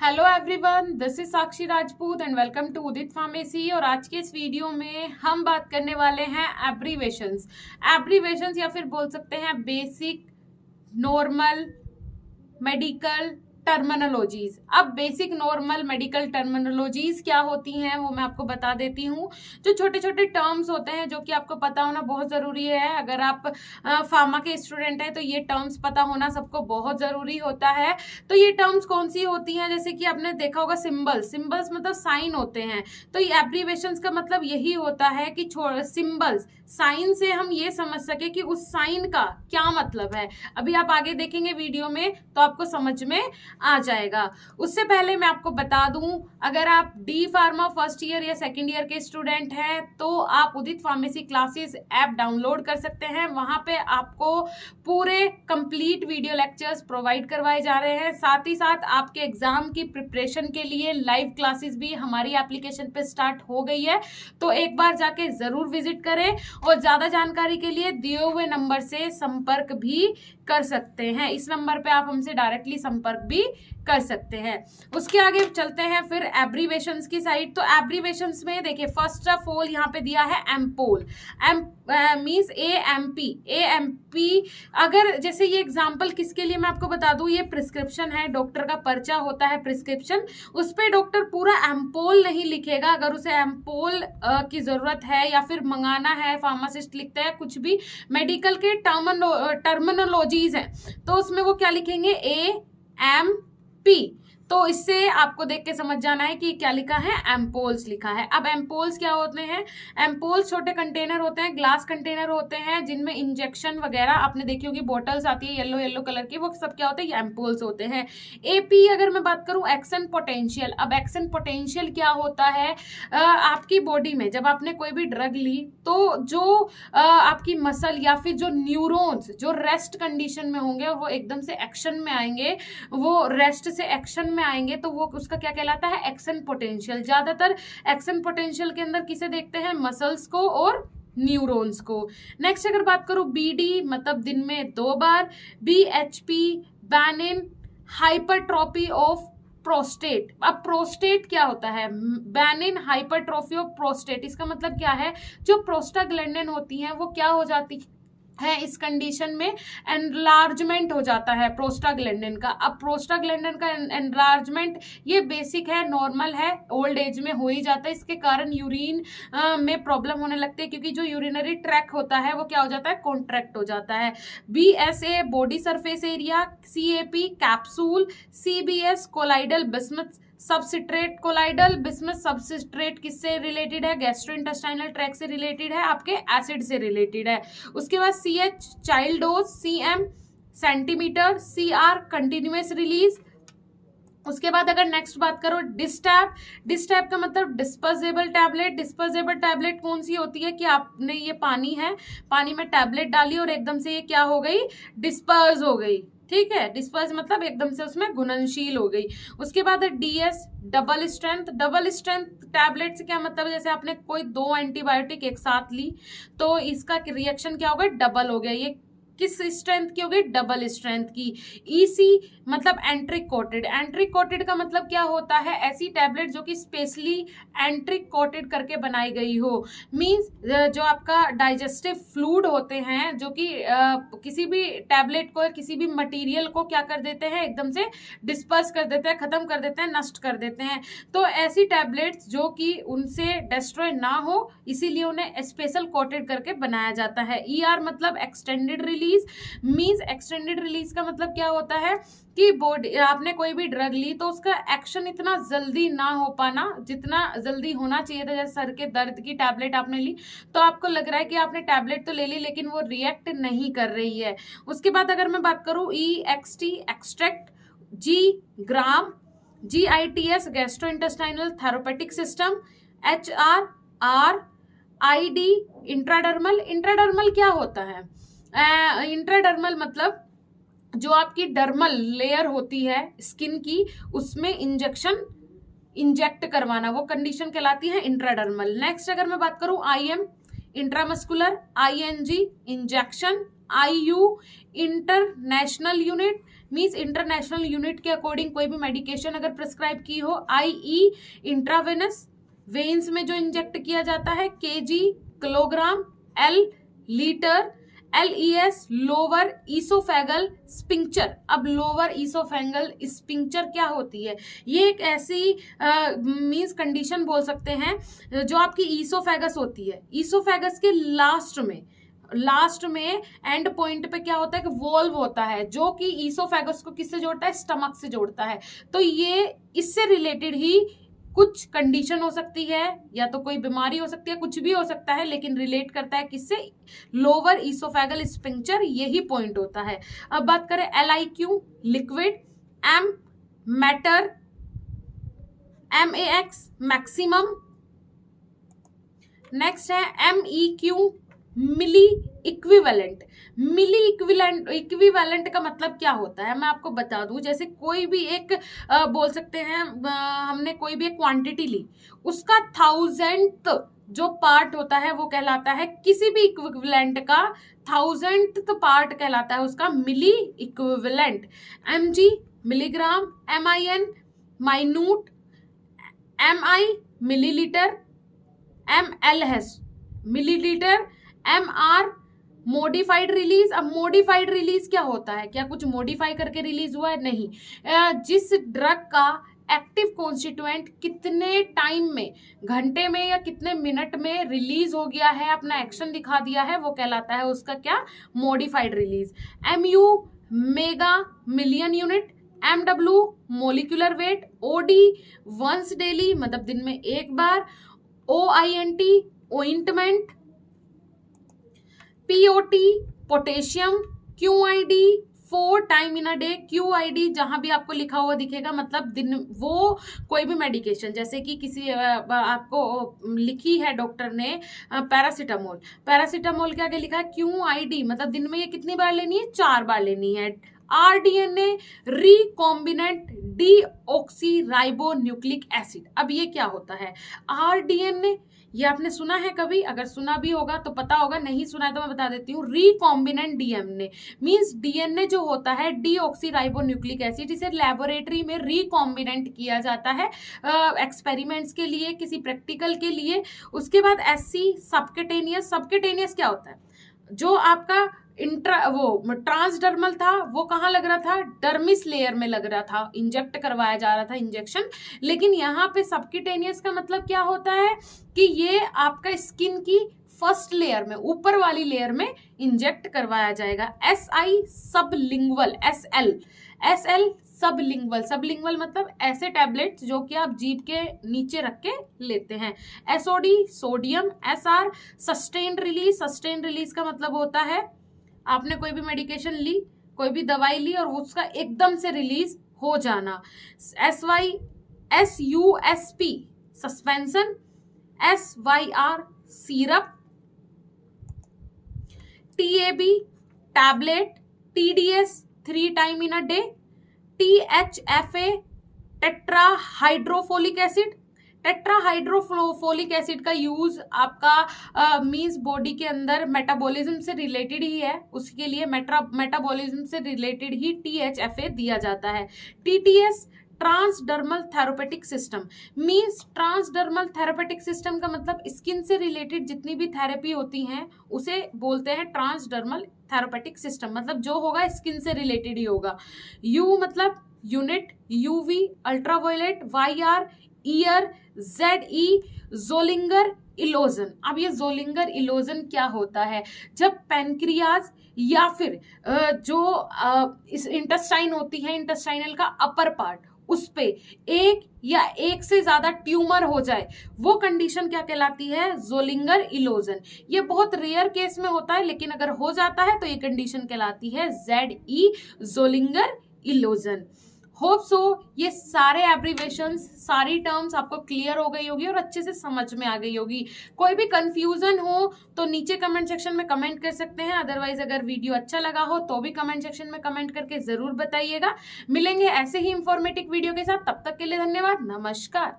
Hello everyone, this is Sakshi Rajput and welcome to Udit pharmacy. और आज के इस वीडियो में हम बात करने वाले हैं एब्रीवेशंस या फिर बोल सकते हैं बेसिक नॉर्मल मेडिकल टर्मिनोलॉजीज। अब बेसिक नॉर्मल मेडिकल टर्मिनोलॉजीज क्या होती हैं वो मैं आपको बता देती हूँ। जो छोटे छोटे टर्म्स होते हैं जो कि आपको पता होना बहुत ज़रूरी है। अगर आप फार्मा के स्टूडेंट हैं तो ये टर्म्स पता होना सबको बहुत ज़रूरी होता है। तो ये टर्म्स कौन सी होती हैं, जैसे कि आपने देखा होगा सिंबल्स मतलब साइन होते हैं। तो ये एब्रीवेशंस का मतलब यही होता है कि सिंबल्स साइन से हम ये समझ सके कि उस साइन का क्या मतलब है। अभी आप आगे देखेंगे वीडियो में तो आपको समझ में आ जाएगा। उससे पहले मैं आपको बता दूं, अगर आप डी फार्मा फर्स्ट ईयर या सेकंड ईयर के स्टूडेंट हैं तो आप उदित फार्मेसी क्लासेस ऐप डाउनलोड कर सकते हैं। वहां पे आपको पूरे कंप्लीट वीडियो लेक्चर्स प्रोवाइड करवाए जा रहे हैं। साथ ही साथ आपके एग्जाम की प्रिपरेशन के लिए लाइव क्लासेस भी हमारी एप्लीकेशन पे स्टार्ट हो गई है। तो एक बार जाके जरूर विजिट करें और ज्यादा जानकारी के लिए दिए हुए नंबर से संपर्क भी कर सकते हैं। इस नंबर पे आप हमसे डायरेक्टली संपर्क भी कर सकते हैं। उसके आगे चलते हैं फिर एब्रीवेशंस की साइड। तो एब्रीवेशंस में देखिए, फर्स्ट ऑफ ऑल यहाँ पे दिया है एम्पोल। Means AMP. अगर जैसे ये एग्जांपल किसके लिए मैं आपको बता दूं, ये प्रिस्क्रिप्शन है, डॉक्टर का पर्चा होता है प्रिस्क्रिप्शन, उस पे डॉक्टर पूरा एम्पोल नहीं लिखेगा। अगर उसे एम्पोल की जरूरत है या फिर मंगाना है, फार्मासिस्ट लिखते हैं कुछ भी मेडिकल के टर्मिनोलॉजीज हैं तो उसमें वो क्या लिखेंगे, AMP। तो इससे आपको देख के समझ जाना है कि क्या लिखा है, एम्पोल्स लिखा है। अब एम्पोल्स क्या होते हैं? एम्पोल्स छोटे कंटेनर होते हैं, ग्लास कंटेनर होते हैं जिनमें इंजेक्शन वगैरह, आपने देखी होगी बॉटल्स आती है येलो येलो कलर की, वो सब क्या होते हैं, ये एम्पोल्स होते हैं। AP अगर मैं बात करूं, एक्शन पोटेंशियल। अब एक्शन पोटेंशियल क्या होता है, आपकी बॉडी में जब आपने कोई भी ड्रग ली तो जो आपकी मसल या फिर जो न्यूरॉन्स जो रेस्ट कंडीशन में होंगे वो एकदम से एक्शन में आएंगे, वो रेस्ट से एक्शन में आएंगे तो वो उसका क्या कहलाता है, एक्शन पोटेंशियल। ज्यादातर एक्शन पोटेंशियल के अंदर किसे देखते हैं, मसल्स को और न्यूरॉन्स को। नेक्स्ट अगर बात करूं, BD मतलब दिन में 2 बार। BHP Benin hypertrophy of prostate. अब प्रोस्टेट क्या होता है, बैनिन हाइपरट्रॉफी ऑफ प्रोस्टेट। इसका मतलब क्या है, जो प्रोस्टाग्लैंडिन होती हैं वो क्या हो जाती है, इस कंडीशन में एनलार्जमेंट हो जाता है प्रोस्टाग्लैंडिन का। अब प्रोस्टाग्लैंडिन का एनलार्जमेंट ये बेसिक है, नॉर्मल है, ओल्ड एज में हो ही जाता है। इसके कारण यूरिन में प्रॉब्लम होने लगती है क्योंकि जो यूरिनरी ट्रैक होता है वो क्या हो जाता है, कॉन्ट्रैक्ट हो जाता है। BSA body surface area, CAP capsule, CBS colloidal bismuth substrate. Colloidal bismuth substrate किससे रिलेटेड है, गैस्ट्रोइंटेस्टाइनल ट्रैक से रिलेटेड है, आपके एसिड से रिलेटेड है। उसके बाद CH child dose, CM centimetre, CR continuous release. उसके बाद अगर नेक्स्ट बात करो, डिस्टैप का मतलब डिस्पोजेबल टैबलेट। डिस्पोजेबल टैबलेट कौन सी होती है कि आपने ये पानी है, पानी में टैबलेट डाली और एकदम से ये क्या हो गई, डिस्पर्स हो गई, ठीक है। डिस्पर्स मतलब एकदम से उसमें घुलनशील हो गई। उसके बाद DS डबल स्ट्रेंथ टैबलेट से क्या मतलब, जैसे आपने कोई 2 एंटीबायोटिक एक साथ ली तो इसका रिएक्शन क्या हो गया, डबल हो गया। ये किस स्ट्रेंथ की हो गई, डबल स्ट्रेंथ की। EC मतलब एंट्रिक कोटेड का मतलब क्या होता है, ऐसी टैबलेट जो कि स्पेशली एंट्रिक कोटेड करके बनाई गई हो। मींस जो आपका डाइजेस्टिव फ्लूइड होते हैं जो कि किसी भी टैबलेट को, किसी भी मटेरियल को क्या कर देते हैं, एकदम से डिस्पर्स कर देते हैं, खत्म कर देते हैं, नष्ट कर देते हैं। तो ऐसी टैबलेट्स जो कि उनसे डिस्ट्रॉय ना हो इसीलिए उन्हें स्पेशल कोटेड करके बनाया जाता है। ER मतलब extended release. Means extended release का मतलब क्या होता है कि बॉडी, आपने कोई भी ड्रग ली तो उसका एक्शन इतना जल्दी ना हो पाना जितना जल्दी होना चाहिए था। जैसे सर के दर्द की टैबलेट आपने ली तो आपको लग रहा है कि आपने टैबलेट तो ले ली लेकिन वो रिएक्ट नहीं कर रही है। उसके बाद अगर मैं बात करूं, EXT एक्सट्रैक्ट, G ग्राम, GITS gastrointestinal therapeutic system, HR ID intradermal क्या होता है, इंट्राडर्मल मतलब जो आपकी डर्मल लेयर होती है स्किन की, उसमें इंजेक्ट करवाना, वो कंडीशन कहलाती है इंट्राडर्मल। नेक्स्ट अगर मैं बात करूं, IM intramuscular, ING injection, IU international unit, means international unit के अकॉर्डिंग कोई भी मेडिकेशन अगर प्रिस्क्राइब की हो, आई इंट्रावेनस वेन्स में जो इंजेक्ट किया जाता है, KG kilogram, L litre, LES lower oesophageal sphincter. अब लोअर ईसोफेगल स्पिंक्चर क्या होती है? ये एक ऐसी मींस कंडीशन बोल सकते हैं जो आपकी ईसोफेगस होती है, ईसोफेगस के लास्ट में एंड पॉइंट पे क्या होता है कि वॉल्व होता है जो कि ईसोफेगस को किससे जोड़ता है? स्टमक से जोड़ता है। तो ये इससे रिलेटेड ही कुछ कंडीशन हो सकती है, या तो कोई बीमारी हो सकती है, कुछ भी हो सकता है, लेकिन रिलेट करता है किससे? लोअर ईसोफेगल स्पिंक्चर, यही पॉइंट होता है। अब बात करें LIQ liquid, M matter, MAX maximum, next है MEQ मिली इक्विवेलेंट। मिली इक्विवेलेंट का मतलब क्या होता है मैं आपको बता दूं। जैसे कोई भी एक बोल सकते हैं हमने कोई भी एक क्वांटिटी ली, उसका 1000th जो पार्ट होता है वो कहलाता है, किसी भी इक्विवेलेंट का 1000th पार्ट कहलाता है उसका milliequivalent. MG milligram, MIN minute, MI millilitre, ML millilitre, MR modified release. अब मॉडिफाइड रिलीज क्या होता है? क्या कुछ मॉडिफाई करके रिलीज हुआ है? नहीं। जिस ड्रग का एक्टिव कॉन्स्टिट्यूएंट कितने टाइम में, घंटे में या कितने मिनट में रिलीज हो गया है, अपना एक्शन दिखा दिया है, वो कहलाता है उसका क्या? Modified release. MU mega million unit, MW molecular weight, OD once daily मतलब दिन में एक बार, OINT ointment, POT potassium, QID 4 time in a day. QID जहां भी आपको लिखा हुआ दिखेगा मतलब दिन, वो कोई भी मेडिकेशन जैसे कि किसी आपको लिखी है डॉक्टर ने पैरासीटामोल, पैरासीटामोल के आगे लिखा है QID मतलब दिन में ये कितनी बार लेनी है? 4 बार लेनी है। RDNA recombinant deoxyribonucleic acid. अब ये क्या होता है? RDNA ये आपने सुना है कभी? अगर सुना भी होगा तो पता होगा, नहीं सुना है तो मैं बता देती हूँ। रिकॉम्बिनेंट DNA मींस DNA जो होता है डीऑक्सीराइबोन्यूक्लिक एसिड, इसे लेबोरेटरी में रिकॉम्बिनेंट किया जाता है एक्सपेरिमेंट्स के लिए, किसी प्रैक्टिकल के लिए। उसके बाद SC सबक्यूटेनियस। सबक्यूटेनियस क्या होता है? जो आपका वो ट्रांसडर्मल था वो कहाँ लग रहा था? डर्मिस लेयर में लग रहा था, इंजेक्ट करवाया जा रहा था इंजेक्शन। लेकिन यहाँ पे सबक्यूटेनियस का मतलब क्या होता है कि ये आपका स्किन की फर्स्ट लेयर में, ऊपर वाली लेयर में इंजेक्ट करवाया जाएगा। SI sublingual, SL sublingual. Sublingual मतलब ऐसे टैबलेट्स जो कि आप जीभ के नीचे रख के लेते हैं। SOD sodium. SR sustained release. Sustained release का मतलब होता है आपने कोई भी मेडिकेशन ली, कोई भी दवाई ली और उसका एकदम से रिलीज हो जाना। SUSP suspension, SYR syrup, TAB tablet, TDS 3 time in a day, THFA tetrahydrofolic acid. Tetrahydrofolic acid का यूज आपका मींस बॉडी के अंदर मेटाबॉलिज्म से रिलेटेड ही है, उसके लिए मेटाबॉलिज्म से रिलेटेड ही THFA दिया जाता है। TTS transdermal therapeutic system means transdermal therapeutic system का मतलब स्किन से रिलेटेड जितनी भी थेरेपी होती हैं उसे बोलते हैं ट्रांसडर्मल थेरेपेटिक सिस्टम। मतलब जो होगा स्किन से रिलेटेड ही होगा। U मतलब unit, UV ultraviolet, YR year, ZE Zollinger Ellison. अब ये जोलिंगर इलोजन क्या होता है? जब पैनक्रियाज या फिर जो इस इंटेस्टाइन होती है, इंटेस्टाइनल का अपर पार्ट, उस पे एक या एक से ज्यादा ट्यूमर हो जाए, वो कंडीशन क्या कहलाती है? जोलिंगर इलोजन। ये बहुत रेयर केस में होता है, लेकिन अगर हो जाता है तो ये कंडीशन कहलाती है ZE जोलिंगर इलोजन। होप सो ये सारे एब्रीवेशंस, सारी टर्म्स आपको क्लियर हो गई होगी और अच्छे से समझ में आ गई होगी। कोई भी कंफ्यूजन हो तो नीचे कमेंट सेक्शन में कमेंट कर सकते हैं। अदरवाइज अगर वीडियो अच्छा लगा हो तो भी कमेंट सेक्शन में कमेंट करके जरूर बताइएगा। मिलेंगे ऐसे ही इंफॉर्मेटिव वीडियो के साथ, तब तक के लिए धन्यवाद, नमस्कार।